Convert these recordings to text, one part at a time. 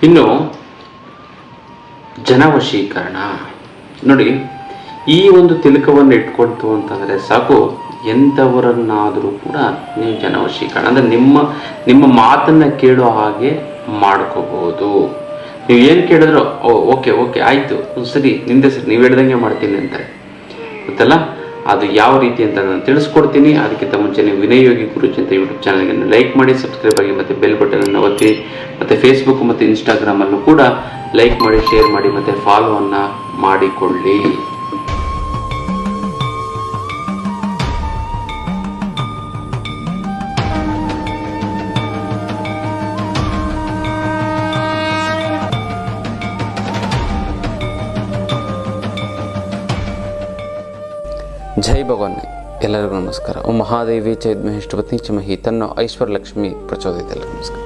ಇನ್ನು ಜನವಶೀಕರಣ ನೋಡಿ, ಈ ಒಂದು ತಿಲಕವನ್ನು ಇಟ್ಕೊಳ್ತು ಅಂತಂದರೆ ಸಾಕು, ಎಂಥವರನ್ನಾದರೂ ಕೂಡ ನೀವು ಜನವಶೀಕರಣ ಅಂದರೆ ನಿಮ್ಮ ಮಾತನ್ನು ಕೇಳೋ ಹಾಗೆ ಮಾಡ್ಕೋಬಹುದು. ನೀವು ಏನು ಕೇಳಿದ್ರು ಓಕೆ ಓಕೆ ಆಯಿತು ಸರಿ ನಿಂದೆ ಸರಿ ನೀವು ಹೇಳ್ದಂಗೆ ಮಾಡ್ತೀನಿ ಅಂತಾರೆ ಗೊತ್ತಲ್ಲ. ಅದು ಯಾವ ರೀತಿ ಅಂತ ನಾನು ತಿಳಿಸ್ಕೊಡ್ತೀನಿ. ಅದಕ್ಕಿಂತ ಮುಂಚೆ ನೀವು ವಿನಯ್ ಯೋಗಿ ಗುರೂಜಿ ಅಂತ ಯೂಟ್ಯೂಬ್ ಚಾನಲ್ಗೆ ಲೈಕ್ ಮಾಡಿ, ಸಬ್ಸ್ಕ್ರೈಬ್ ಆಗಿ, ಮತ್ತು ಬೆಲ್ ಬಟನನ್ನು ಒತ್ತಿ, ಮತ್ತು ಫೇಸ್ಬುಕ್ ಮತ್ತು ಇನ್ಸ್ಟಾಗ್ರಾಮಲ್ಲೂ ಕೂಡ ಲೈಕ್ ಮಾಡಿ, ಶೇರ್ ಮಾಡಿ, ಮತ್ತು ಫಾಲೋವನ್ನು ಮಾಡಿಕೊಳ್ಳಿ. ಜೈ ಭಗವಾನ್. ಎಲ್ಲರಿಗೂ ನಮಸ್ಕಾರ. ಓಂ ಮಹಾದೇವಿ ಚ ವಿದ್ಮಹೇ ಶ್ರೀಪತ್ನಿ ಚಮಹಿ ತನ್ನೋ ಐಶ್ವರ್ಯಲಕ್ಷ್ಮಿ ಪ್ರಚೋದಿತ. ಎಲ್ಲರಿಗೂ ನಮಸ್ಕಾರ.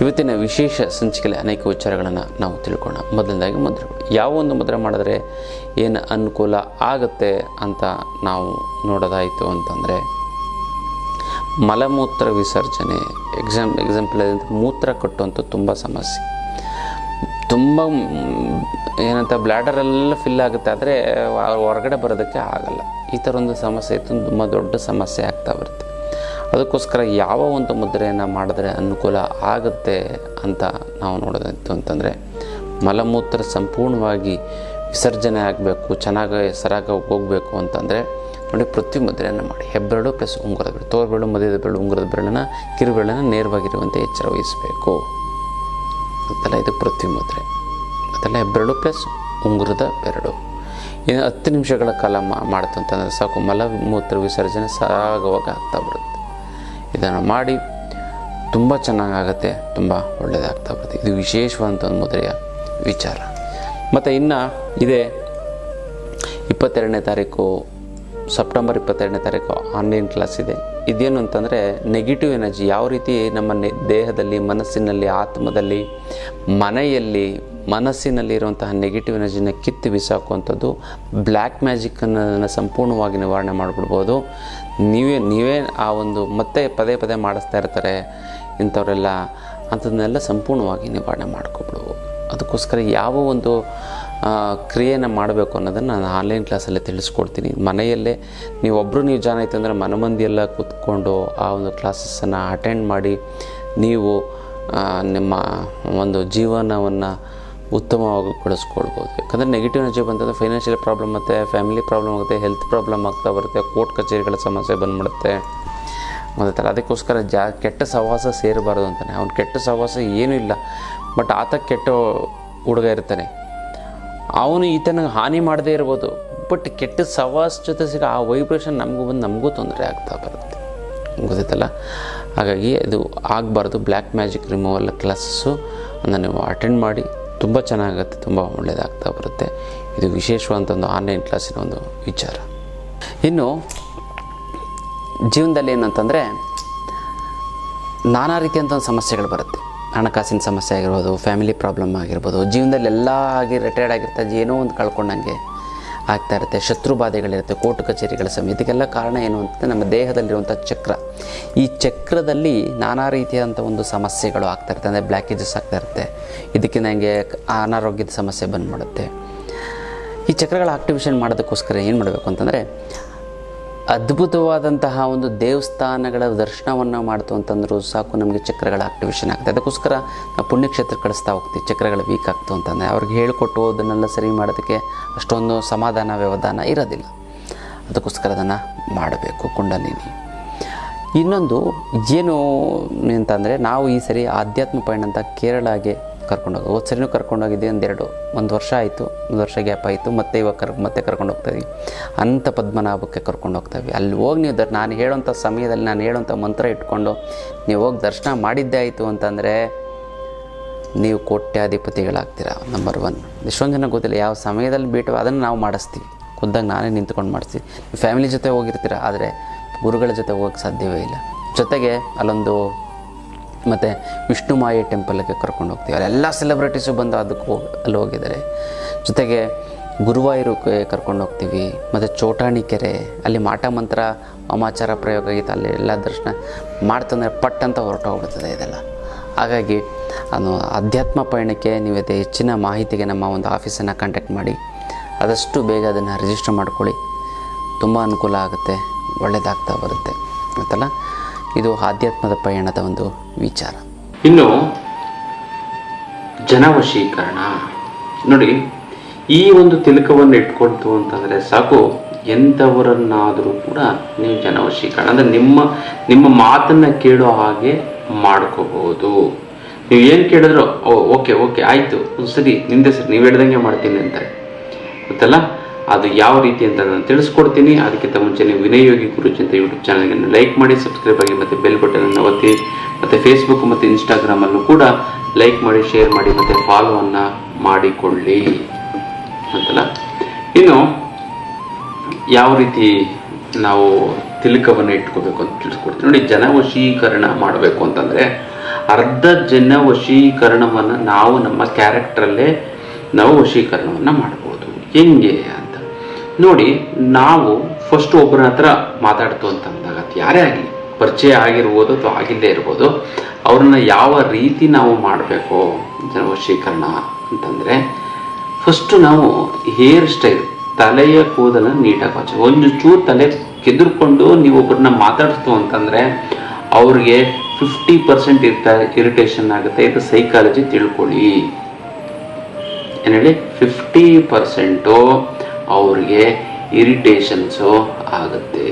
ಇವತ್ತಿನ ವಿಶೇಷ ಸಂಚಿಕೆಯಲ್ಲಿ ಅನೇಕ ವಿಚಾರಗಳನ್ನು ನಾವು ತಿಳ್ಕೊಳ್ಳೋಣ. ಮೊದಲನೇದಾಗಿ ಮುದ್ರೆಗಳು. ಯಾವ ಒಂದು ಮುದ್ರೆ ಮಾಡಿದ್ರೆ ಏನು ಅನುಕೂಲ ಆಗುತ್ತೆ ಅಂತ ನಾವು ನೋಡೋದಾಯಿತು ಅಂತಂದರೆ, ಮಲಮೂತ್ರ ವಿಸರ್ಜನೆ ಎಕ್ಸಾಂಪಲ್ ಮೂತ್ರ ಕಟ್ಟುವಂಥ ತುಂಬ ಸಮಸ್ಯೆ, ತುಂಬ ಏನಂತ ಬ್ಲ್ಯಾಡರೆಲ್ಲ ಫಿಲ್ ಆಗುತ್ತೆ, ಆದರೆ ಹೊರಗಡೆ ಬರೋದಕ್ಕೆ ಆಗಲ್ಲ. ಈ ಥರ ಒಂದು ಸಮಸ್ಯೆ ಇತ್ತು, ತುಂಬ ದೊಡ್ಡ ಸಮಸ್ಯೆ ಆಗ್ತಾ ಬರುತ್ತೆ. ಅದಕ್ಕೋಸ್ಕರ ಯಾವ ಒಂದು ಮುದ್ರೆಯನ್ನು ಮಾಡಿದ್ರೆ ಅನುಕೂಲ ಆಗುತ್ತೆ ಅಂತ ನಾವು ನೋಡೋದಿತ್ತು ಅಂತಂದರೆ, ಮಲಮೂತ್ರ ಸಂಪೂರ್ಣವಾಗಿ ವಿಸರ್ಜನೆ ಆಗಬೇಕು, ಚೆನ್ನಾಗಿ ಸರಾಗ ಹೋಗಬೇಕು ಅಂತಂದರೆ ನೋಡಿ, ಪೃಥ್ವಿ ಮುದ್ರೆಯನ್ನು ಮಾಡಿ. ಹೆಬ್ಬೆರಳು ಪ್ಲಸ್ ಉಂಗುರದ ಬೆರಳು, ತೋರ್ಬೆರಳು, ಮಧ್ಯದ ಬೆರಳು, ಉಂಗುರದ ಬೆರಳನ್ನು, ಕಿರುಬೆರಳನ್ನು ನೇರವಾಗಿರುವಂತೆ ಎಚ್ಚರ ವಹಿಸಬೇಕು ಗೊತ್ತಲ್ಲ. ಇದು ಪೃಥ್ವಿ ಮುದ್ರೆ ಗೊತ್ತಲ್ಲ. ಹೆಬ್ಬೆರಳು ಪ್ಲಸ್ ಉಂಗುರದ ಬೆರಳು. ಇನ್ನು 10 ನಿಮಿಷಗಳ ಕಾಲ ಮಾಡ್ತು ಅಂತಂದರೆ ಸಾಕು, ಮಲಮೂತ್ರ ವಿಸರ್ಜನೆ ಸಾಗುವಾಗ ಆಗ್ತಾ ಬರುತ್ತೆ. ಇದನ್ನು ಮಾಡಿ ತುಂಬ ಚೆನ್ನಾಗಾಗುತ್ತೆ, ತುಂಬ ಒಳ್ಳೆಯದಾಗ್ತಾ ಬರುತ್ತೆ. ಇದು ವಿಶೇಷವಾದಂಥ ಒಂದು ಮುದ್ರೆಯ ವಿಚಾರ. ಮತ್ತು ಇನ್ನು ಇದೆ 22ನೇ ತಾರೀಕು, ಸೆಪ್ಟೆಂಬರ್ 22ನೇ ತಾರೀಕು ಆನ್ಲೈನ್ ಕ್ಲಾಸ್ ಇದೆ. ಇದೇನು ಅಂತಂದರೆ, ನೆಗೆಟಿವ್ ಎನರ್ಜಿ ಯಾವ ರೀತಿ ನಮ್ಮ ದೇಹದಲ್ಲಿ, ಮನಸ್ಸಿನಲ್ಲಿ, ಆತ್ಮದಲ್ಲಿ, ಮನಸ್ಸಿನಲ್ಲಿ ಇರುವಂತಹ ನೆಗೆಟಿವ್ ಎನರ್ಜಿನ ಕಿತ್ತು ಬಿಸಾಕುವಂಥದ್ದು, ಬ್ಲ್ಯಾಕ್ ಮ್ಯಾಜಿಕ್ಕನ್ನು ಸಂಪೂರ್ಣವಾಗಿ ನಿವಾರಣೆ ಮಾಡಿಬಿಡ್ಬೋದು. ನೀವೇ ಆ ಒಂದು ಮತ್ತೆ ಪದೇ ಪದೇ ಮಾಡಿಸ್ತಾ ಇರ್ತಾರೆ ಇಂಥವರೆಲ್ಲ, ಅಂಥದ್ದನ್ನೆಲ್ಲ ಸಂಪೂರ್ಣವಾಗಿ ನಿವಾರಣೆ ಮಾಡ್ಕೊಬಿಡ್ಬೋದು. ಅದಕ್ಕೋಸ್ಕರ ಯಾವ ಒಂದು ಕ್ರಿಯೆಯನ್ನು ಮಾಡಬೇಕು ಅನ್ನೋದನ್ನು ನಾನು ಆನ್ಲೈನ್ ಕ್ಲಾಸಲ್ಲೇ ತಿಳಿಸ್ಕೊಡ್ತೀನಿ. ಮನೆಯಲ್ಲೇ ನೀವು ಜಾಯ್ನ್ ಆಯಿತು ಅಂದರೆ ಮನಮಂದಿಯೆಲ್ಲ ಕೂತ್ಕೊಂಡು ಆ ಒಂದು ಕ್ಲಾಸಸ್ಸನ್ನು ಅಟೆಂಡ್ ಮಾಡಿ ನೀವು ನಿಮ್ಮ ಒಂದು ಜೀವನವನ್ನು ಉತ್ತಮವಾಗಿ ಬಳಸ್ಕೊಳ್ಬೋದು. ಯಾಕಂದರೆ ನೆಗೆಟಿವ್ ಎನರ್ಜಿ ಬಂತಂದರೆ ಫೈನಾನ್ಷಿಯಲ್ ಪ್ರಾಬ್ಲಮ್ ಮತ್ತು ಫ್ಯಾಮಿಲಿ ಪ್ರಾಬ್ಲಮ್ ಆಗುತ್ತೆ, ಹೆಲ್ತ್ ಪ್ರಾಬ್ಲಮ್ ಆಗ್ತಾ ಬರುತ್ತೆ, ಕೋರ್ಟ್ ಕಚೇರಿಗಳ ಸಮಸ್ಯೆ ಬಂದ್ಬಿಡುತ್ತೆ ಮತ್ತು ಅದಕ್ಕೋಸ್ಕರ ಕೆಟ್ಟ ಸಹವಾಸ ಸೇರಬಾರ್ದು ಅಂತಾನೆ. ಅವ್ನು ಕೆಟ್ಟ ಸಹವಾಸ ಏನೂ ಇಲ್ಲ, ಬಟ್ ಆತ ಕೆಟ್ಟ ಹುಡುಗ ಇರ್ತಾನೆ, ಅವನು ಈತನಿಗೆ ಹಾನಿ ಮಾಡದೇ ಇರ್ಬೋದು, ಬಟ್ ಕೆಟ್ಟ ಸಹವಾಸ ಜೊತೆ ಸಿಗ ಆ ವೈಬ್ರೇಷನ್ ನಮಗೂ ತೊಂದರೆ ಆಗ್ತಾ ಬರುತ್ತೆ ಗೊತ್ತೈತಲ್ಲ. ಹಾಗಾಗಿ ಇದು ಆಗಬಾರ್ದು. ಬ್ಲ್ಯಾಕ್ ಮ್ಯಾಜಿಕ್ ರಿಮೂವಲ್ ಕ್ಲಾಸಸ್ಸು ಅದನ್ನು ನೀವು ಅಟೆಂಡ್ ಮಾಡಿ, ತುಂಬ ಚೆನ್ನಾಗುತ್ತೆ, ತುಂಬ ಒಳ್ಳೆಯದಾಗ್ತಾ ಬರುತ್ತೆ. ಇದು ವಿಶೇಷವಾದಂಥ ಒಂದು ಆನ್ಲೈನ್ ಕ್ಲಾಸಿನ ಒಂದು ವಿಚಾರ. ಇನ್ನು ಜೀವನದಲ್ಲಿ ಏನಂತಂದರೆ, ನಾನಾ ರೀತಿಯಂಥ ಒಂದು ಸಮಸ್ಯೆಗಳು ಬರುತ್ತೆ. ಹಣಕಾಸಿನ ಸಮಸ್ಯೆ ಆಗಿರ್ಬೋದು, ಫ್ಯಾಮಿಲಿ ಪ್ರಾಬ್ಲಮ್ ಆಗಿರ್ಬೋದು, ಜೀವನದಲ್ಲಿ ಎಲ್ಲ ರಿಟೈರ್ಡ್ ಆಗಿರ್ತಾರೆ, ಏನೋ ಒಂದು ಕಳ್ಕೊಂಡಂಗೆ ಆಗ್ತಾ ಇರುತ್ತೆ, ಶತ್ರು ಬಾಧೆಗಳಿರುತ್ತೆ, ಕೋರ್ಟ್ ಕಚೇರಿಗಳ ಸಮಯ. ಇದಕ್ಕೆಲ್ಲ ಕಾರಣ ಏನು ಅಂತಂದರೆ ನಮ್ಮ ದೇಹದಲ್ಲಿರುವಂಥ ಚಕ್ರ. ಈ ಚಕ್ರದಲ್ಲಿ ನಾನಾ ರೀತಿಯಾದಂಥ ಒಂದು ಸಮಸ್ಯೆಗಳು ಆಗ್ತಾ ಇರ್ತದೆ, ಅಂದರೆ ಬ್ಲ್ಯಾಕೇಜಸ್ ಆಗ್ತಾ ಇರುತ್ತೆ. ಇದಕ್ಕೆ ನನಗೆ ಅನಾರೋಗ್ಯದ ಸಮಸ್ಯೆ ಬಂದ್ಬಿಡುತ್ತೆ. ಈ ಚಕ್ರಗಳ ಆಕ್ಟಿವೇಶನ್ ಮಾಡೋದಕ್ಕೋಸ್ಕರ ಏನು ಮಾಡಬೇಕು ಅಂತಂದರೆ, ಅದ್ಭುತವಾದಂತಹ ಒಂದು ದೇವಸ್ಥಾನಗಳ ದರ್ಶನವನ್ನು ಮಾಡ್ತು ಅಂತಂದರೂ ಸಾಕು, ನಮಗೆ ಚಕ್ರಗಳ ಆಕ್ಟಿವೇಶನ್ ಆಗುತ್ತೆ. ಅದಕ್ಕೋಸ್ಕರ ನಾವು ಪುಣ್ಯಕ್ಷೇತ್ರ ಕಳಿಸ್ತಾ ಹೋಗ್ತೀವಿ. ಚಕ್ರಗಳು ವೀಕ್ ಆಗ್ತು ಅಂತಂದರೆ ಅವ್ರಿಗೆ ಹೇಳಿಕೊಟ್ಟು ಅದನ್ನೆಲ್ಲ ಸರಿ ಮಾಡೋದಕ್ಕೆ ಅಷ್ಟೊಂದು ಸಮಾಧಾನ ವ್ಯವಧಾನ ಇರೋದಿಲ್ಲ. ಅದಕ್ಕೋಸ್ಕರ ಅದನ್ನು ಮಾಡಬೇಕು. ಕುಂಡಲಿನಿ ಇನ್ನೊಂದು ಏನು ಅಂತಂದರೆ, ನಾವು ಈ ಸರಿ ಆಧ್ಯಾತ್ಮ ಪಯಣ ಅಂತ ಕೇರಳಗೆ ಕರ್ಕೊಂಡೋಗಿ, ಹೋದ ಸರಿನೂ ಕರ್ಕೊಂಡೋಗಿದ್ದೆ. ಒಂದು ವರ್ಷ ಆಯಿತು, ಒಂದು ವರ್ಷ ಗ್ಯಾಪ್ ಆಯಿತು, ಮತ್ತೆ ಇವಾಗ ಮತ್ತೆ ಕರ್ಕೊಂಡು ಹೋಗ್ತಾಯಿದ್ವಿ. ಅನಂತ ಪದ್ಮನಾಭಕ್ಕೆ ಕರ್ಕೊಂಡು ಹೋಗ್ತಾಯಿದ್ವಿ. ಅಲ್ಲಿ ಹೋಗಿ ನೀವು ನಾನು ಹೇಳೋಂಥ ಸಮಯದಲ್ಲಿ ನಾನು ಹೇಳೋಂಥ ಮಂತ್ರ ಇಟ್ಕೊಂಡು ನೀವು ಹೋಗಿ ದರ್ಶನ ಮಾಡಿದ್ದೇ ಆಯಿತು ಅಂತಂದರೆ ನೀವು ಕೋಟ್ಯಾಧಿಪತಿಗಳಾಗ್ತೀರ. ನಂಬರ್ 1. ಎಷ್ಟೊಂದು ಜನ ಗೊತ್ತಿಲ್ಲ ಯಾವ ಸಮಯದಲ್ಲಿ ಬಿಟ್ಟು ಅದನ್ನು ನಾವು ಮಾಡಿಸ್ತೀವಿ. ಖುದ್ದಾಗಿ ನಾನೇ ನಿಂತ್ಕೊಂಡು ಮಾಡಿಸ್ತೀವಿ. ಫ್ಯಾಮಿಲಿ ಜೊತೆ ಹೋಗಿರ್ತೀರ, ಆದರೆ ಗುರುಗಳ ಜೊತೆ ಹೋಗೋಕ್ಕೆ ಸಾಧ್ಯವೇ ಇಲ್ಲ. ಜೊತೆಗೆ ಅಲ್ಲೊಂದು ಮತ್ತು ವಿಷ್ಣು ಮಾಯೆ ಟೆಂಪಲ್ಗೆ ಕರ್ಕೊಂಡು ಹೋಗ್ತೀವಿ. ಅಲ್ಲೆಲ್ಲ ಸೆಲೆಬ್ರಿಟೀಸು ಬಂದು ಅಲ್ಲಿ ಹೋಗಿದ್ದಾರೆ. ಜೊತೆಗೆ ಗುರುವಾಯೂರಿಗೆ ಕರ್ಕೊಂಡು ಹೋಗ್ತೀವಿ. ಮತ್ತು ಚೋಟಾಣಿ ಕೆರೆ, ಅಲ್ಲಿ ಮಾಟ ಮಂತ್ರ ವಾಮಾಚಾರ ಪ್ರಯೋಗ ಆಗಿತ್ತು. ಅಲ್ಲಿ ಎಲ್ಲ ದರ್ಶನ ಮಾಡ್ತಂದರೆ ಪಟ್ ಅಂತ ಹೊರಟೋಗ್ಬಿಡ್ತದೆ ಇದೆಲ್ಲ. ಹಾಗಾಗಿ ಅಧ್ಯಾತ್ಮ ಪಯಣಕ್ಕೆ ನೀವು ಹೆಚ್ಚಿನ ಮಾಹಿತಿಗೆ ನಮ್ಮ ಒಂದು ಆಫೀಸನ್ನು ಕಾಂಟ್ಯಾಕ್ಟ್ ಮಾಡಿ, ಆದಷ್ಟು ಬೇಗ ಅದನ್ನು ರಿಜಿಸ್ಟರ್ ಮಾಡ್ಕೊಳ್ಳಿ. ತುಂಬ ಅನುಕೂಲ ಆಗುತ್ತೆ, ಒಳ್ಳೆಯದಾಗ್ತಾ ಬರುತ್ತೆ ಗೊತ್ತಲ್ಲ. ಇದು ಆಧ್ಯಾತ್ಮದ ಪಯಣದ ಒಂದು ವಿಚಾರ. ಇನ್ನು ಜನವಶೀಕರಣ ನೋಡಿ, ಈ ಒಂದು ತಿಲಕವನ್ನು ಇಟ್ಕೊಳ್ತು ಅಂತಂದರೆ ಸಾಕು, ಎಂಥವರನ್ನಾದರೂ ಕೂಡ ನೀವು ಜನವಶೀಕರಣ ಅಂದರೆ ನಿಮ್ಮ ಮಾತನ್ನು ಕೇಳೋ ಹಾಗೆ ಮಾಡ್ಕೋಬಹುದು. ನೀವು ಏನು ಕೇಳಿದ್ರು ಓಕೆ ಆಯಿತು ಸರಿ ನಿಂದೆ ಸರಿ ನೀವು ಹೇಳ್ದಂಗೆ ಮಾಡ್ತೀನಿ ಅಂತಾರೆ ಗೊತ್ತಲ್ಲ. ಅದು ಯಾವ ರೀತಿ ಅಂತ ನಾನು ತಿಳಿಸ್ಕೊಡ್ತೀನಿ. ಅದಕ್ಕಿಂತ ಮುಂಚೆ ನೀವು ವಿನಯ್ ಯೋಗಿ ಗುರೂಜಿ ಅಂತ ಯೂಟ್ಯೂಬ್ ಚಾನಲ್ಗೆ ಲೈಕ್ ಮಾಡಿ, ಸಬ್ಸ್ಕ್ರೈಬ್ ಆಗಿ, ಮತ್ತು ಬೆಲ್ ಬಟನನ್ನು ಒತ್ತಿ, ಮತ್ತು ಫೇಸ್ಬುಕ್ ಮತ್ತು ಇನ್ಸ್ಟಾಗ್ರಾಮಲ್ಲೂ ಕೂಡ ಲೈಕ್ ಮಾಡಿ, ಶೇರ್ ಮಾಡಿ, ಮತ್ತು ಫಾಲೋವನ್ನು ಮಾಡಿಕೊಳ್ಳಿ ಅಂತಲ್ಲ. ಇನ್ನು ಯಾವ ರೀತಿ ನಾವು ತಿಲಕವನ್ನು ಇಟ್ಕೋಬೇಕು ಅಂತ ತಿಳಿಸ್ಕೊಡ್ತೀವಿ ನೋಡಿ. ಜನವಶೀಕರಣ ಮಾಡಬೇಕು ಅಂತಂದರೆ ಅರ್ಧ ಜನವಶೀಕರಣವನ್ನು ನಾವು ನಮ್ಮ ಕ್ಯಾರೆಕ್ಟ್ರಲ್ಲೇ ನಾವು ವಶೀಕರಣವನ್ನು ಮಾಡ್ಬೋದು. ಹೆಂಗೆ ಅಂತ ನೋಡಿ, ನಾವು ಫಸ್ಟ್ ಒಬ್ಬರ ಹತ್ರ ಮಾತಾಡ್ತು ಅಂತಂದಾಗ ಯಾರೇ ಆಗಲಿ, ಪರಿಚಯ ಆಗಿರ್ಬೋದು ಅಥವಾ ಆಗಿಲ್ಲದೆ ಇರ್ಬೋದು, ಅವ್ರನ್ನ ಯಾವ ರೀತಿ ನಾವು ಮಾಡಬೇಕು ಜನವಶೀಕರಣ ಅಂತಂದರೆ, ಫಸ್ಟು ನಾವು ಹೇರ್ ಸ್ಟೈಲ್, ತಲೆಯ ಕೂದಲನ್ನು ನೀಟಾಗಿ ಹಚ್ಚ, ಒಂದು ಚೂರು ತಲೆ ಕೆದರ್ಕೊಂಡು ನೀವು ಒಬ್ಬರನ್ನ ಮಾತಾಡ್ತು ಅಂತಂದರೆ ಅವ್ರಿಗೆ 50% ಇರಿಟೇಷನ್ ಆಗುತ್ತೆ. ಇದು ಸೈಕಾಲಜಿ ತಿಳ್ಕೊಳ್ಳಿ. ಏನು ಹೇಳಿ, 50% ಅವ್ರಿಗೆ ಇರಿಟೇಷನ್ಸು ಆಗುತ್ತೆ.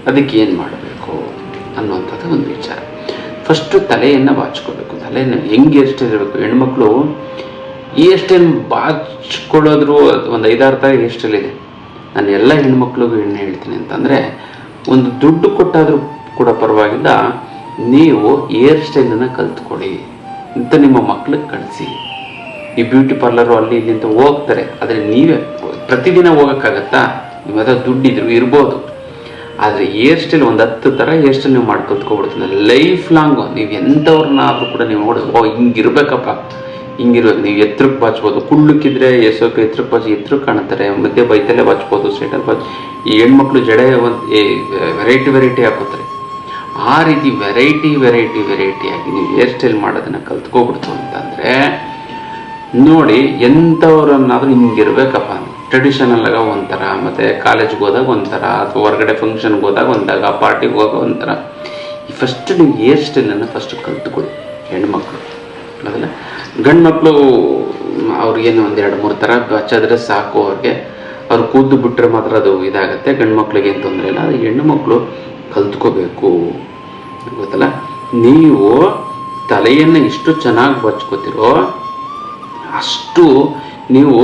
ಅದಕ್ಕೆ ಏನು ಮಾಡಬೇಕು ಅನ್ನುವಂಥದ್ದು ಒಂದು ವಿಚಾರ. ಫಸ್ಟು ತಲೆಯನ್ನು ಬಾಚ್ಕೋಬೇಕು. ತಲೆಯನ್ನು ಹೆಂಗೆ ಹೇರ್ ಸ್ಟೈಲ್ ಇರಬೇಕು, ಹೆಣ್ಮಕ್ಳು ಹೇರ್ ಸ್ಟೈಲ್ ಬಾಚ್ಕೊಳ್ಳೋದ್ರು ಒಂದು 5-6 ಥರ ಹೇರ್ ಸ್ಟೈಲ್ ಇದೆ. ನಾನು ಎಲ್ಲ ಹೆಣ್ಮಕ್ಳಿಗೂ ಎಣ್ಣೆ ಹೇಳ್ತೀನಿ ಅಂತಂದರೆ, ಒಂದು ದುಡ್ಡು ಕೊಟ್ಟಾದರೂ ಕೂಡ ಪರವಾಗಿಲ್ಲ, ನೀವು ಹೇರ್ ಸ್ಟೈಲನ್ನು ಕಲ್ತ್ಕೊಳ್ಳಿ ಅಂತ ನಿಮ್ಮ ಮಕ್ಳಿಗೆ ಕಳಿಸಿ. ಈ ಬ್ಯೂಟಿ ಪಾರ್ಲರು ಅಲ್ಲಿ ಇಲ್ಲಿ ಅಂತ ಹೋಗ್ತಾರೆ, ಆದರೆ ನೀವೇ ಪ್ರತಿದಿನ ಹೋಗೋಕ್ಕಾಗತ್ತಾ? ನಿಮ್ಮ ಹತ್ರ ದುಡ್ಡಿದ್ರು ಇರ್ಬೋದು, ಆದರೆ ಹೇರ್ ಸ್ಟೈಲ್ ಒಂದು 10 ಥರ ಹೇರ್ ಸ್ಟೈಲ್ ನೀವು ಮಾಡಿ ಕಲ್ತ್ಕೊಬಿಡ್ತೀನಿ. ಲೈಫ್ ಲಾಂಗು ನೀವು ಎಂಥವ್ರನ್ನಾದರೂ ಕೂಡ ನೀವು ನೋಡೋದು ಹಿಂಗಿರ್ಬೇಕಪ್ಪ, ಹಿಂಗಿರ್ಬೇಕು. ನೀವು ಎತ್ತರಕ್ಕೆ ಬಾಚ್ಬೋದು, ಕುಳ್ಳಕ್ಕಿದ್ರೆ ಸ್ವಲ್ಪ ಎತ್ತರಕ್ಕೆ ಬಾಚಿ ಎತ್ತರಕ್ಕೆ ಕಾಣುತ್ತಾರೆ, ಮಧ್ಯೆ ಬೈತಲ್ಲೇ ಬಾಚ್ಬೋದು, ಸೈಡಲ್ಲಿ ಬಾಚ್. ಈ ಹೆಣ್ಮಕ್ಳು ಜಡೆ ಒಂದು ವೆರೈಟಿ ಹಾಕೋತಾರೆ. ಆ ರೀತಿ ವೆರೈಟಿಯಾಗಿ ನೀವು ಹೇರ್ ಸ್ಟೈಲ್ ಮಾಡೋದನ್ನು ಕಲ್ತ್ಕೊಬಿಡ್ತು ಅಂತಂದರೆ ನೋಡಿ, ಎಂಥವ್ರನ್ನಾದರೂ ಹಿಂಗಿರ್ಬೇಕಪ್ಪ. ಟ್ರೆಡಿಷನಲ್ ಆಗ ಒಂಥರ, ಮತ್ತು ಕಾಲೇಜ್ಗೆ ಹೋದಾಗ ಒಂಥರ, ಅಥವಾ ಹೊರಗಡೆ ಫಂಕ್ಷನ್ಗೆ ಹೋದಾಗ ಒಂದಾಗ, ಪಾರ್ಟಿಗೆ ಹೋಗೋ ಒಂಥರ. ಫಸ್ಟ್ ನೀವು ಹೇರ್ ಸ್ಟೈಲನ್ನು ಫಸ್ಟ್ ಕಲ್ತ್ಕೊಳ್ಳಿ ಹೆಣ್ಮಕ್ಳು. ಅದಲ್ಲ ಗಂಡು ಮಕ್ಕಳು ಅವ್ರಿಗೇನು 1-2-3 ಥರ ಹಚ್ಚಿದ್ರೆ ಸಾಕು. ಅವ್ರು ಕೂದು ಬಿಟ್ಟರೆ ಮಾತ್ರ ಅದು ಇದಾಗುತ್ತೆ. ಗಂಡು ಮಕ್ಳಿಗೆ ಏನು ತೊಂದರೆ ಇಲ್ಲ. ಅದು ಹೆಣ್ಣು ಮಕ್ಕಳು ಕಲ್ತ್ಕೋಬೇಕು ಗೊತ್ತಲ್ಲ. ನೀವು ತಲೆಯನ್ನು ಎಷ್ಟು ಚೆನ್ನಾಗಿ ಬಚ್ಕೋತಿರೋ ಅಷ್ಟು ನೀವು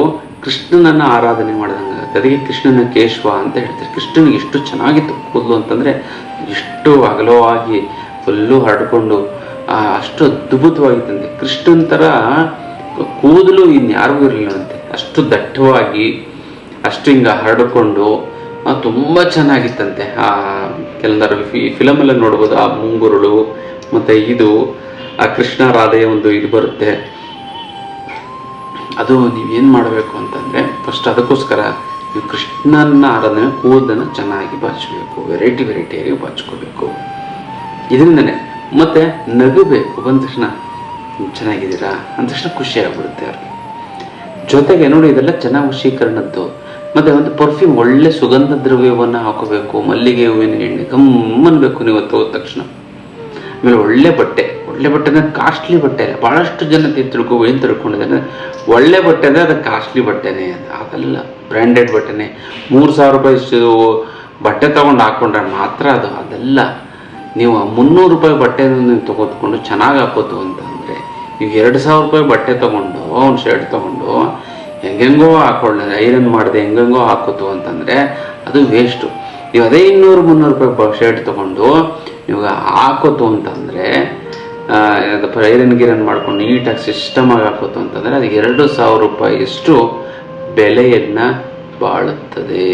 ಕೃಷ್ಣನನ್ನು ಆರಾಧನೆ ಮಾಡಿದಂಗೆ ಆಗುತ್ತೆ. ಅದಕ್ಕೆ ಕೃಷ್ಣನ ಕೇಶವ ಅಂತ ಹೇಳ್ತಾರೆ. ಕೃಷ್ಣನಿಗೆ ಎಷ್ಟು ಚೆನ್ನಾಗಿತ್ತು ಕೂದಲು ಅಂತಂದರೆ, ಎಷ್ಟು ಅಗಲವಾಗಿ ಫುಲ್ಲು ಹರಡ್ಕೊಂಡು ಅಷ್ಟು ಅದ್ಭುತವಾಗಿತ್ತಂತೆ. ಕೃಷ್ಣನ ಥರ ಕೂದಲು ಇನ್ಯಾರಿಗೂ ಇರಲಿಲ್ಲಂತೆ. ಅಷ್ಟು ದಟ್ಟವಾಗಿ, ಅಷ್ಟು ಹಿಂಗೆ ಹರಡಿಕೊಂಡು ತುಂಬ ಚೆನ್ನಾಗಿತ್ತಂತೆ. ಕೆಲವೊಂದರ ಫಿಲಮೆಲ್ಲ ನೋಡ್ಬೋದು, ಆ ಮುಂಗುರುಳು ಮತ್ತು ಇದು ಆ ಕೃಷ್ಣ ರಾಧೆಯ ಒಂದು ಇದು ಬರುತ್ತೆ. ಅದು ನೀವೇನು ಮಾಡಬೇಕು ಅಂತಂದರೆ, ಫಸ್ಟ್ ಅದಕ್ಕೋಸ್ಕರ ನೀವು ಕೃಷ್ಣನ ಆರಾಧನೆ ಕೂದಲನ್ನು ಚೆನ್ನಾಗಿ ಬಾಚಬೇಕು, ವೆರೈಟಿಯಾಗಿ ಬಾಚ್ಕೋಬೇಕು. ಇದರಿಂದನೇ ಮತ್ತು ನಗಬೇಕು. ಬಂದ ತಕ್ಷಣ ಚೆನ್ನಾಗಿದ್ದೀರಾ ಅಂದ ತಕ್ಷಣ ಖುಷಿ ಆಗ್ಬಿಡುತ್ತೆ ಅವ್ರಿಗೆ. ಜೊತೆಗೆ ನೋಡಿ, ಇದೆಲ್ಲ ಜನವಶೀಕರಣದ್ದು. ಮತ್ತು ಒಂದು ಪರ್ಫ್ಯೂಮ್, ಒಳ್ಳೆ ಸುಗಂಧ ದ್ರವ್ಯವನ್ನು ಹಾಕೋಬೇಕು. ಮಲ್ಲಿಗೆ ಹೂವಿನ ಎಣ್ಣೆ ಗಮ್ಮನ್ಬೇಕು ನೀವು ಹೋದ ತಕ್ಷಣ. ಆಮೇಲೆ ಒಳ್ಳೆ ಬಟ್ಟೆನ ಕಾಸ್ಟ್ಲಿ ಬಟ್ಟೆ ಅಲ್ಲ. ಭಾಳಷ್ಟು ಜನ ಏನು ತಿಳ್ಕೊಂಡಿದ್ದಾರೆ, ಒಳ್ಳೆ ಬಟ್ಟೆ ಅಂದರೆ ಅದು ಕಾಸ್ಟ್ಲಿ ಬಟ್ಟೆನೇ ಅಂತ. ಅದೆಲ್ಲ ಬ್ರ್ಯಾಂಡೆಡ್ ಬಟ್ಟೆನೇ. 3,000 ರೂಪಾಯಿ ಬಟ್ಟೆ ತೊಗೊಂಡು ಹಾಕ್ಕೊಂಡ್ರೆ ಮಾತ್ರ ಅದೆಲ್ಲ. ನೀವು 300 ರೂಪಾಯಿ ಬಟ್ಟೆನ ನೀವು ತೊಗೊತ್ಕೊಂಡು ಚೆನ್ನಾಗಿ ಹಾಕೋತು ಅಂತಂದರೆ, ನೀವು 2,000 ರೂಪಾಯಿ ಬಟ್ಟೆ ತೊಗೊಂಡು, ಒಂದು ಶರ್ಟ್ ತೊಗೊಂಡು ಹೆಂಗೆಂಗೋ ಹಾಕೊಳ್ಳೋದು, ಐರನ್ ಮಾಡಿದೆ ಹೆಂಗೆಂಗೋ ಹಾಕೋತು ಅಂತಂದರೆ ಅದು ವೇಸ್ಟು. ನೀವು ಅದೇ 200-300 ರೂಪಾಯಿ ಶರ್ಟ್ ತೊಗೊಂಡು ನೀವು ಹಾಕೋತು ಅಂತಂದರೆ, ಐರನ್ ಗಿರನ್ ಮಾಡ್ಕೊಂಡು ನೀಟಾಗಿ ಸಿಸ್ಟಮಾಗಿ ಹಾಕೋತು ಅಂತಂದರೆ ಅದು 2,000 ರೂಪಾಯಿಯಷ್ಟು ಬೆಲೆಯನ್ನು ಬಾಳುತ್ತದೆ.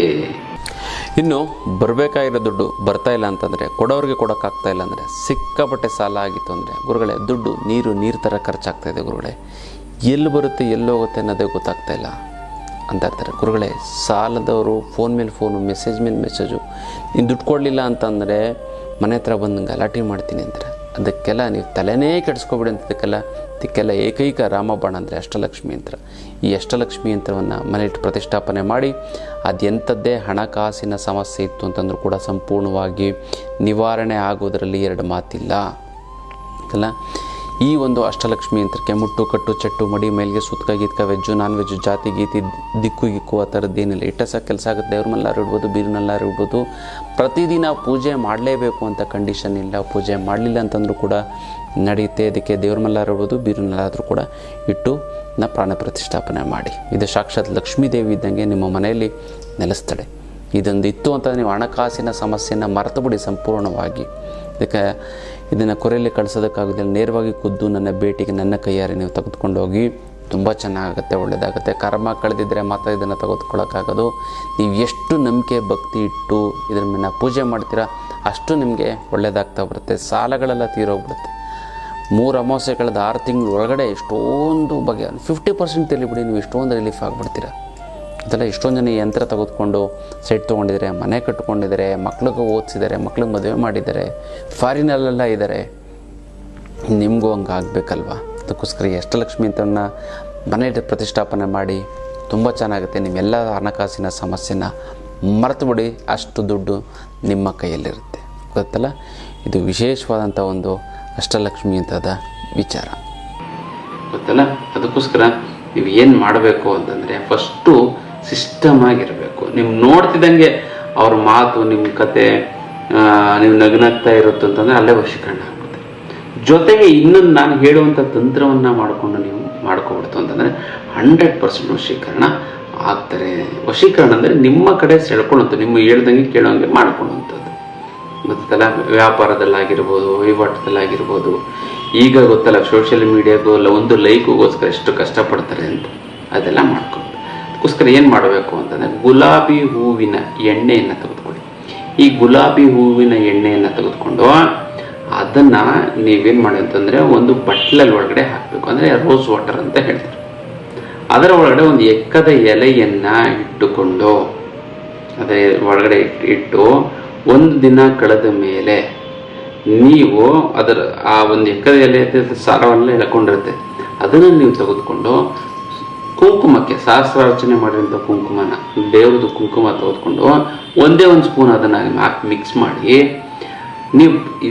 ಇನ್ನು ಬರಬೇಕಾಗಿರೋ ದುಡ್ಡು ಬರ್ತಾ ಇಲ್ಲ ಅಂತಂದರೆ, ಕೊಡೋರಿಗೆ ಕೊಡೋಕ್ಕಾಗ್ತಾ ಇಲ್ಲ ಅಂದರೆ, ಸಿಕ್ಕಾಪಟ್ಟೆ ಸಾಲ ಆಗಿತ್ತು ಅಂದರೆ, ಗುರುಗಳೇ ದುಡ್ಡು ನೀರು ಥರ ಖರ್ಚಾಗ್ತಾಯಿದೆ ಗುರುಗಳೇ, ಎಲ್ಲಿ ಬರುತ್ತೆ ಎಲ್ಲಿ ಹೋಗುತ್ತೆ ಅನ್ನೋದೇ ಗೊತ್ತಾಗ್ತಾ ಇಲ್ಲ ಅಂತ ಇರ್ತಾರೆ. ಗುರುಗಳೇ, ಸಾಲದವರು ಫೋನ್ ಮೇಲೆ ಫೋನು, ಮೆಸೇಜ್ ಮೇಲೆ ಮೆಸೇಜು, ನೀನು ದುಡ್ಡು ಕೊಡಲಿಲ್ಲ ಅಂತಂದರೆ ಮನೆ ಹತ್ರ ಬಂದು ಗಲಾಟೆ ಮಾಡ್ತೀನಿ ಅಂತಾರೆ. ಅದಕ್ಕೆಲ್ಲ ನೀವು ತಲೆನೇ ಕೆಡಿಸ್ಕೊಬಿಡಿ ಅದಕ್ಕೆಲ್ಲ ಏಕೈಕ ರಾಮಬಾಣ ಅಂದರೆ ಅಷ್ಟಲಕ್ಷ್ಮಿ ಯಂತ್ರ. ಈ ಅಷ್ಟಲಕ್ಷ್ಮಿ ಯಂತ್ರವನ್ನು ಮನೆಯಿಟ್ಟು ಪ್ರತಿಷ್ಠಾಪನೆ ಮಾಡಿ ಅದೆಂಥದ್ದೇ ಹಣಕಾಸಿನ ಸಮಸ್ಯೆ ಇತ್ತು ಅಂತಂದ್ರೂ ಕೂಡ ಸಂಪೂರ್ಣವಾಗಿ ನಿವಾರಣೆ ಆಗೋದರಲ್ಲಿ ಎರಡು ಮಾತಿಲ್ಲ ಅಲ್ಲ. ಈ ಒಂದು ಅಷ್ಟಲಕ್ಷ್ಮಿ ಯಂತ್ರಕ್ಕೆ ಮುಟ್ಟು ಕಟ್ಟು ಚಟ್ಟು ಮಡಿ ಮೇಲ್ಗೆ ಸುತ್ಕ ಗೀತ್ಕ ವೆಜ್ಜು ನಾನ್ ವೆಜ್ಜು ಜಾತಿ ಗೀತಿ ದಿಕ್ಕು ಗಿಕ್ಕು ಆ ಥರದ್ದೇನಿಲ್ಲ. ಇಟ್ಟ ಕೆಲಸ ಆಗುತ್ತೆ. ದೇವ್ರ ಮಲ್ಲಾರು ಇಡ್ಬೋದು, ಬೀರಿನಲ್ಲಾರು ಇಡ್ಬೋದು. ಪ್ರತಿದಿನ ಪೂಜೆ ಮಾಡಲೇಬೇಕು ಅಂತ ಕಂಡೀಷನ್ ಇಲ್ಲ. ಪೂಜೆ ಮಾಡಲಿಲ್ಲ ಅಂತಂದ್ರೂ ಕೂಡ ನಡೆಯುತ್ತೆ. ಅದಕ್ಕೆ ದೇವ್ರ ಮಲ್ಲಾರು ಇಡ್ಬೋದು, ಬೀರಿನಲ್ಲಾದರೂ ಕೂಡ ಇಟ್ಟು ಪ್ರಾಣ ಪ್ರತಿಷ್ಠಾಪನೆ ಮಾಡಿ. ಇದು ಸಾಕ್ಷಾತ್ ಲಕ್ಷ್ಮೀ ದೇವಿ ಇದ್ದಂಗೆ ನಿಮ್ಮ ಮನೆಯಲ್ಲಿ ನೆಲೆಸ್ತಾಳೆ. ಇದೊಂದು ಇತ್ತು ಅಂತಂದರೆ ನೀವು ಹಣಕಾಸಿನ ಸಮಸ್ಯೆಯನ್ನು ಮರೆತು ಬಿಡಿ ಸಂಪೂರ್ಣವಾಗಿ. ಇದಕ್ಕೆ ಇದನ್ನು ಕೊರೆಯಲ್ಲಿ ಕಳಿಸೋದಕ್ಕಾಗೋದಿಲ್ಲ. ನೇರವಾಗಿ ಖುದ್ದು ನನ್ನ ಭೇಟಿಗೆ ನನ್ನ ಕೈಯಾರೆ ನೀವು ತೆಗೆದುಕೊಂಡು ಹೋಗಿ. ತುಂಬ ಚೆನ್ನಾಗುತ್ತೆ, ಒಳ್ಳೆಯದಾಗುತ್ತೆ. ಕರ್ಮ ಕಳೆದಿದ್ದರೆ ಮಾತ್ರ ಇದನ್ನು ತೆಗೆದುಕೊಳ್ಳೋಕ್ಕಾಗೋದು. ನೀವು ಎಷ್ಟು ನಂಬಿಕೆ ಭಕ್ತಿ ಇಟ್ಟು ಇದ್ರ ಮೇಲೆ ಪೂಜೆ ಮಾಡ್ತೀರಾ ಅಷ್ಟು ನಿಮಗೆ ಒಳ್ಳೆಯದಾಗ್ತಾ ಬರುತ್ತೆ. ಸಾಲಗಳೆಲ್ಲ ತೀರೋಗ್ಬಿಡುತ್ತೆ. 3 ಅಮಾವಾಸ್ಯೆ ಕಳೆದ 6 ತಿಂಗಳ ಒಳಗಡೆ ಎಷ್ಟೊಂದು ಬಗೆಯ 50% ತಿಳಿಬಿಡಿ, ನೀವು ಎಷ್ಟೊಂದು ರಿಲೀಫ್ ಆಗಿಬಿಡ್ತೀರ. ಅದೆಲ್ಲ ಎಷ್ಟೊಂದು ಜನ ಈ ಯಂತ್ರ ತೆಗೆದುಕೊಂಡು ಸೈಟ್ ತೊಗೊಂಡಿದ್ದಾರೆ, ಮನೆ ಕಟ್ಕೊಂಡಿದ್ದಾರೆ, ಮಕ್ಳಿಗೆ ಓದಿಸಿದ್ದಾರೆ, ಮಕ್ಳಿಗೆ ಮದುವೆ ಮಾಡಿದ್ದಾರೆ, ಫಾರಿನಲ್ಲೆಲ್ಲ ಇದ್ದಾರೆ. ನಿಮಗೂ ಹಂಗೆ ಆಗಬೇಕಲ್ವ? ಅದಕ್ಕೋಸ್ಕರ ಈ ಅಷ್ಟಲಕ್ಷ್ಮಿ ಯಂತ್ರನ ಮನೆಯಲ್ಲಿ ಪ್ರತಿಷ್ಠಾಪನೆ ಮಾಡಿ. ತುಂಬ ಚೆನ್ನಾಗುತ್ತೆ. ನಿಮ್ಮೆಲ್ಲ ಹಣಕಾಸಿನ ಸಮಸ್ಯೆನ ಮರೆತು ಬಿಡಿ. ಅಷ್ಟು ದುಡ್ಡು ನಿಮ್ಮ ಕೈಯಲ್ಲಿರುತ್ತೆ. ಗೊತ್ತಲ್ಲ, ಇದು ವಿಶೇಷವಾದಂಥ ಒಂದು ಅಷ್ಟಲಕ್ಷ್ಮಿ ಯಂತ್ರದ ವಿಚಾರ ಗೊತ್ತಲ್ಲ. ಅದಕ್ಕೋಸ್ಕರ ನೀವು ಏನು ಮಾಡಬೇಕು ಅಂತಂದರೆ ಫಸ್ಟು ಸಿಸ್ಟಮ್ ಆಗಿರಬೇಕು. ನೀವು ನೋಡ್ತಿದ್ದಂಗೆ ಅವ್ರ ಮಾತು, ನಿಮ್ಮ ಕತೆ, ನೀವು ನಗ್ನಗ್ತಾ ಇರುತ್ತೆ ಅಂತಂದರೆ ಅಲ್ಲೇ ವಶೀಕರಣ ಆಗುತ್ತೆ. ಜೊತೆಗೆ ಇನ್ನೊಂದು ನಾನು ಹೇಳುವಂಥ ತಂತ್ರವನ್ನು ಮಾಡಿಕೊಂಡು ನೀವು ಮಾಡ್ಕೊಬಿಡ್ತು ಅಂತಂದರೆ 100% ವಶೀಕರಣ ಆಗ್ತಾರೆ. ವಶೀಕರಣ ಅಂದರೆ ನಿಮ್ಮ ಕಡೆ ಸೆಳ್ಕೊಳ್ಳುವಂಥ, ನಿಮ್ಮ ಹೇಳ್ದಂಗೆ ಕೇಳೋಂಗೆ ಮಾಡ್ಕೊಳ್ಳುವಂಥದ್ದು. ಗೊತ್ತಲ್ಲ, ವ್ಯಾಪಾರದಲ್ಲಾಗಿರ್ಬೋದು, ವಹಿವಾಟದಲ್ಲಾಗಿರ್ಬೋದು. ಈಗ ಗೊತ್ತಲ್ಲ, ಸೋಷಿಯಲ್ ಮೀಡಿಯಾಗೂ ಒಂದು ಲೈಕ್ಗೋಸ್ಕರ ಎಷ್ಟು ಕಷ್ಟಪಡ್ತಾರೆ ಅಂತ. ಅದೆಲ್ಲ ಮಾಡ್ಕೊಂಡು ಅದಕ್ಕೋಸ್ಕರ ಏನು ಮಾಡಬೇಕು ಅಂತಂದರೆ ಗುಲಾಬಿ ಹೂವಿನ ಎಣ್ಣೆಯನ್ನು ತೆಗೆದುಕೊಳ್ಳಿ. ಈ ಗುಲಾಬಿ ಹೂವಿನ ಎಣ್ಣೆಯನ್ನು ತೆಗೆದುಕೊಂಡು ಅದನ್ನು ನೀವೇನು ಮಾಡಿ ಅಂತಂದರೆ ಒಂದು ಬಟ್ಲಲ್ಲಿ ಒಳಗಡೆ ಹಾಕಬೇಕು. ಅಂದರೆ ರೋಸ್ ವಾಟರ್ ಅಂತ ಹೇಳ್ತಾರೆ. ಅದರ ಒಳಗಡೆ ಒಂದು ಎಕ್ಕದ ಎಲೆಯನ್ನು ಇಟ್ಟುಕೊಂಡು ಅದರ ಒಳಗಡೆ ಇಟ್ಟು 1 ದಿನ ಕಳೆದ ಮೇಲೆ ನೀವು ಅದರ ಆ ಒಂದು ಎಕ್ಕದ ಎಲೆ ಸಾರವನ್ನೆಲ್ಲ ಎಳ್ಕೊಂಡಿರುತ್ತೆ. ಅದನ್ನು ನೀವು ತೆಗೆದುಕೊಂಡು ಕುಂಕುಮಕ್ಕೆ, ಸಹಸ್ರಾರ್ಚನೆ ಮಾಡಿರೋಂಥ ಕುಂಕುಮನ, ದೇವ್ರದ್ದು ಕುಂಕುಮ ತೆಗೆದುಕೊಂಡು ಒಂದೇ ಒಂದು ಸ್ಪೂನ್ ಅದನ್ನು ಹಾಕಿ ಮಿಕ್ಸ್ ಮಾಡಿ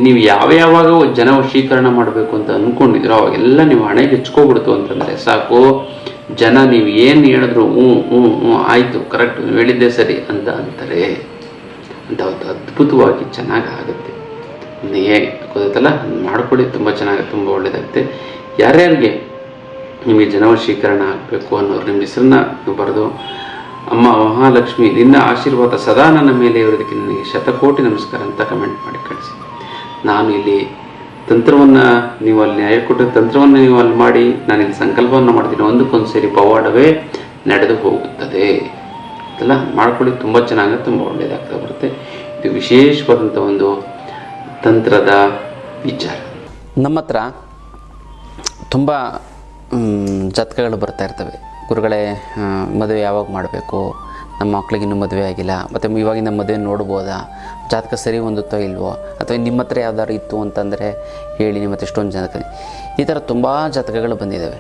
ನೀವು ಯಾವ್ಯಾವಾಗ ಜನ ವಶೀಕರಣ ಮಾಡಬೇಕು ಅಂತ ಅಂದ್ಕೊಂಡಿದ್ರು ಅವಾಗೆಲ್ಲ ನೀವು ಹಣೆಗೆ ಹೆಚ್ಕೊಬಿಡ್ತು ಅಂತಂದರೆ ಸಾಕು. ಜನ ನೀವು ಏನು ಹೇಳಿದ್ರು ಹ್ಞೂ ಆಯಿತು, ಕರೆಕ್ಟ್, ಹೇಳಿದ್ದೆ ಸರಿ ಅಂತ ಅಂತಾರೆ. ಅಂತ ಅದ್ಭುತವಾಗಿ ಚೆನ್ನಾಗಿ ಆಗುತ್ತೆ. ಹೇಗೆ ಗೊತ್ತಲ್ಲ, ಮಾಡ್ಕೊಳ್ಳಿ. ತುಂಬ ಚೆನ್ನಾಗಿ, ತುಂಬ ಒಳ್ಳೆಯದಾಗುತ್ತೆ. ಯಾರ್ಯಾರಿಗೆ ನಿಮಗೆ ಜನವಶೀಕರಣ ಆಗಬೇಕು ಅನ್ನೋರು ನಿಮ್ಮ ಹೆಸರನ್ನ ಬರೆದು, ಅಮ್ಮ ಮಹಾಲಕ್ಷ್ಮಿ ನಿನ್ನ ಆಶೀರ್ವಾದ ಸದಾ ನನ್ನ ಮೇಲೆ ಇರೋದಕ್ಕೆ ನನಗೆ ಶತಕೋಟಿ ನಮಸ್ಕಾರ ಅಂತ ಕಮೆಂಟ್ ಮಾಡಿ ಕಳಿಸಿ. ನಾನು ಇಲ್ಲಿ ತಂತ್ರವನ್ನು ನೀವು ಅಲ್ಲಿ ಹೇಳ್ಕೊಟ್ಟ ತಂತ್ರವನ್ನು ನೀವು ಅಲ್ಲಿ ಮಾಡಿ, ನಾನು ಇಲ್ಲಿ ಸಂಕಲ್ಪವನ್ನು ಮಾಡ್ತೀನಿ. ಒಂದಕ್ಕೊಂದು ಸೇರಿ ಪವಾಡವೇ ನಡೆದು ಹೋಗುತ್ತದೆ. ಅದೆಲ್ಲ ಮಾಡ್ಕೊಳ್ಳಿ. ತುಂಬ ಚೆನ್ನಾಗಿ, ತುಂಬ ಒಳ್ಳೆಯದಾಗ್ತಾ ಬರುತ್ತೆ. ಇದು ವಿಶೇಷವಾದಂಥ ಒಂದು ತಂತ್ರದ ವಿಚಾರ. ನಮ್ಮ ಹತ್ರ ತುಂಬ ಜಾತಕಗಳು ಬರ್ತಾ ಇರ್ತವೆ. ಗುರುಗಳೇ, ಮದುವೆ ಯಾವಾಗ ಮಾಡಬೇಕು, ನಮ್ಮ ಮಕ್ಳಿಗೆ ಇನ್ನೂ ಮದುವೆ ಆಗಿಲ್ಲ, ಮತ್ತು ಇವಾಗಿನ ಮದುವೆ ನೋಡ್ಬೋದಾ, ಜಾತಕ ಸರಿ ಹೊಂದುತ್ತೋ ಇಲ್ವೋ, ಅಥವಾ ನಿಮ್ಮ ಹತ್ರ ಯಾವ್ದಾದ್ರು ಇತ್ತು ಅಂತಂದರೆ ಹೇಳಿ. ನಿಮ್ಮ ಹತ್ರ ಎಷ್ಟೊಂದು ಜಾತಕ, ಈ ಥರ ತುಂಬ ಜಾತಕಗಳು ಬಂದಿದ್ದಾವೆ.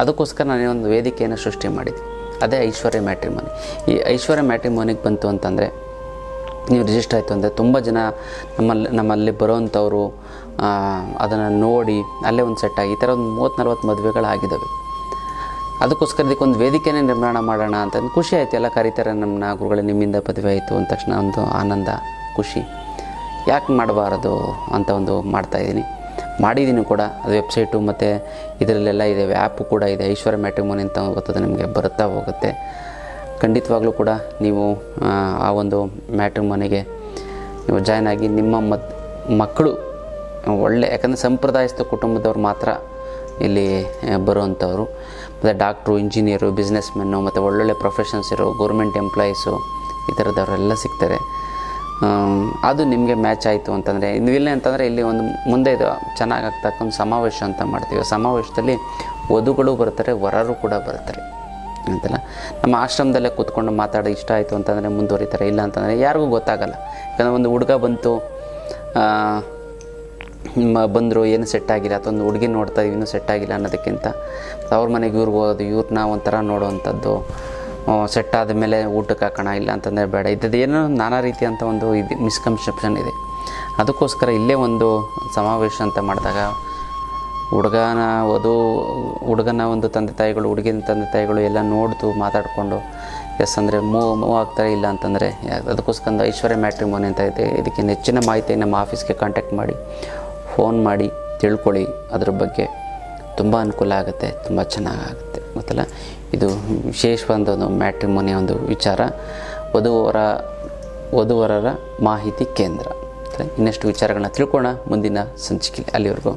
ಅದಕ್ಕೋಸ್ಕರ ನಾನು ಒಂದು ವೇದಿಕೆಯನ್ನು ಸೃಷ್ಟಿ ಮಾಡಿದ್ದೆ. ಅದೇ ಐಶ್ವರ್ಯ ಮ್ಯಾಟ್ರಿಮೋನಿ. ಈ ಐಶ್ವರ್ಯ ಮ್ಯಾಟ್ರಿಮೋನಿಗೆ ಬಂತು ಅಂತಂದರೆ, ನೀವು ರಿಜಿಸ್ಟರ್ ಆಯಿತು ಅಂದರೆ ತುಂಬ ಜನ ನಮ್ಮಲ್ಲಿ ಬರೋವಂಥವ್ರು ಅದನ್ನು ನೋಡಿ ಅಲ್ಲೇ ಒಂದು ಸೆಟ್ ಆಗಿ ಈ ಥರ ಒಂದು 30-40 ಮದುವೆಗಳಾಗಿದ್ದಾವೆ. ಅದಕ್ಕೋಸ್ಕರ ಇದಕ್ಕೊಂದು ವೇದಿಕೆನೇ ನಿರ್ಮಾಣ ಮಾಡೋಣ ಅಂತ ಖುಷಿ ಆಯಿತು. ಎಲ್ಲ ಕರೀತಾರೆ ನಮ್ಮನ್ನ, ಗುರುಗಳೇ ನಿಮ್ಮಿಂದ ಮದುವೆ ಆಯಿತು ಅಂದ ತಕ್ಷಣ ಒಂದು ಆನಂದ, ಖುಷಿ. ಯಾಕೆ ಮಾಡಬಾರದು ಅಂತ ಒಂದು ಮಾಡ್ತಾಯಿದ್ದೀನಿ, ಮಾಡಿದ್ದೀನಿ ಕೂಡ. ಅದು ವೆಬ್ಸೈಟು ಮತ್ತು ಇದರಲ್ಲೆಲ್ಲ ಇದೆ, ಆ್ಯಪು ಕೂಡ ಇದೆ. ಐಶ್ವರ್ಯ ಮ್ಯಾಟ್ರಿಮೋನಿ ಅಂತ ಗೊತ್ತದೆ, ನಿಮಗೆ ಬರುತ್ತಾ ಹೋಗುತ್ತೆ. ಖಂಡಿತವಾಗ್ಲೂ ಕೂಡ ನೀವು ಆ ಒಂದು ಮ್ಯಾಟ್ರಿಮೋನಿಗೆ ನೀವು ಜಾಯ್ನ್ ಆಗಿ ನಿಮ್ಮ ಮಕ್ಕಳು ಒಳ್ಳೆ, ಯಾಕಂದರೆ ಸಂಪ್ರದಾಯಸ್ಥ ಕುಟುಂಬದವ್ರು ಮಾತ್ರ ಇಲ್ಲಿ ಬರುವಂಥವ್ರು. ಮತ್ತು ಡಾಕ್ಟ್ರು, ಇಂಜಿನಿಯರು, ಬಿಸ್ನೆಸ್ಮೆನ್ನು, ಮತ್ತು ಒಳ್ಳೊಳ್ಳೆ ಪ್ರೊಫೆಷನ್ಸ್ ಇರೋ ಗೌರ್ಮೆಂಟ್ ಎಂಪ್ಲಾಯೀಸು, ಈ ಥರದವರೆಲ್ಲ ಸಿಗ್ತಾರೆ. ಅದು ನಿಮಗೆ ಮ್ಯಾಚ್ ಆಯಿತು ಅಂತಂದರೆ, ಇಲ್ಲ ಅಂತಂದರೆ ಇಲ್ಲಿ ಒಂದು ಮುಂದೆ ಇದು ಚೆನ್ನಾಗಾಗ್ತಕ್ಕಂಥ ಸಮಾವೇಶ ಅಂತ ಮಾಡ್ತೀವಿ. ಸಮಾವೇಶದಲ್ಲಿ ವಧುಗಳು ಬರ್ತಾರೆ, ವರರು ಕೂಡ ಬರ್ತಾರೆ ಅಂತಲ್ಲ. ನಮ್ಮ ಆಶ್ರಮದಲ್ಲೇ ಕೂತ್ಕೊಂಡು ಮಾತಾಡೋ ಇಷ್ಟ ಆಯಿತು ಅಂತಂದರೆ ಮುಂದುವರಿತಾರೆ, ಇಲ್ಲ ಅಂತಂದರೆ ಯಾರಿಗೂ ಗೊತ್ತಾಗಲ್ಲ. ಯಾಕಂದರೆ ಒಂದು ಹುಡುಗ ಬಂತು ಬಂದರು ಏನು ಸೆಟ್ ಆಗಿಲ್ಲ, ಅಥವಾ ಒಂದು ಹುಡುಗಿ ನೋಡ್ತಾ ಇನ್ನೂ ಸೆಟ್ ಆಗಿಲ್ಲ ಅನ್ನೋದಕ್ಕಿಂತ ಅವ್ರ ಮನೆಗೆ ಇವ್ರಿಗೆ ಹೋಗೋದು, ಇವ್ರನ್ನ ಒಂಥರ ನೋಡುವಂಥದ್ದು, ಸೆಟ್ ಆದಮೇಲೆ ಊಟಕ್ಕೆ ಹಾಕೋಣ, ಇಲ್ಲ ಅಂತಂದರೆ ಬೇಡ, ಇದ್ದದ್ದೇನೋ ನಾನಾ ರೀತಿಯಂಥ ಒಂದು ಮಿಸ್ಕನ್ಸೆಪ್ಷನ್ ಇದೆ. ಅದಕ್ಕೋಸ್ಕರ ಇಲ್ಲೇ ಒಂದು ಸಮಾವೇಶ ಅಂತ ಮಾಡಿದಾಗ ಹುಡುಗನ ಒಂದು ತಂದೆ ತಾಯಿಗಳು, ಹುಡುಗಿನ ತಂದೆ ತಾಯಿಗಳು ಎಲ್ಲ ನೋಡ್ತು ಮಾತಾಡಿಕೊಂಡು ಎಸ್ ಅಂದರೆ ಮೂವ್ ಆಗ್ತಾರೆ, ಇಲ್ಲ ಅಂತಂದರೆ ಅದಕ್ಕೋಸ್ಕರ ಒಂದು ಐಶ್ವರ್ಯ ಮ್ಯಾಟ್ರಿಮೋನಿ ಅಂತ ಇದೆ. ಇದಕ್ಕೆ ಹೆಚ್ಚಿನ ಮಾಹಿತಿ ನಮ್ಮ ಆಫೀಸ್ಗೆ ಕಾಂಟ್ಯಾಕ್ಟ್ ಮಾಡಿ, ಫೋನ್ ಮಾಡಿ ತಿಳ್ಕೊಳ್ಳಿ. ಅದ್ರ ಬಗ್ಗೆ ತುಂಬ ಅನುಕೂಲ ಆಗುತ್ತೆ, ತುಂಬ ಚೆನ್ನಾಗಾಗುತ್ತೆ. ಗೊತ್ತಲ್ಲ, ಇದು ವಿಶೇಷವಾದ ಒಂದು ಮ್ಯಾಟ್ರಿಮೋನಿ ಒಂದು ವಿಚಾರ, ವಧುವರರ ಮಾಹಿತಿ ಕೇಂದ್ರ. ಇನ್ನಷ್ಟು ವಿಚಾರಗಳನ್ನ ತಿಳ್ಕೊಳ್ಳೋಣ ಮುಂದಿನ ಸಂಚಿಕೆಯಲ್ಲಿ. ಅಲ್ಲಿವರೆಗೂ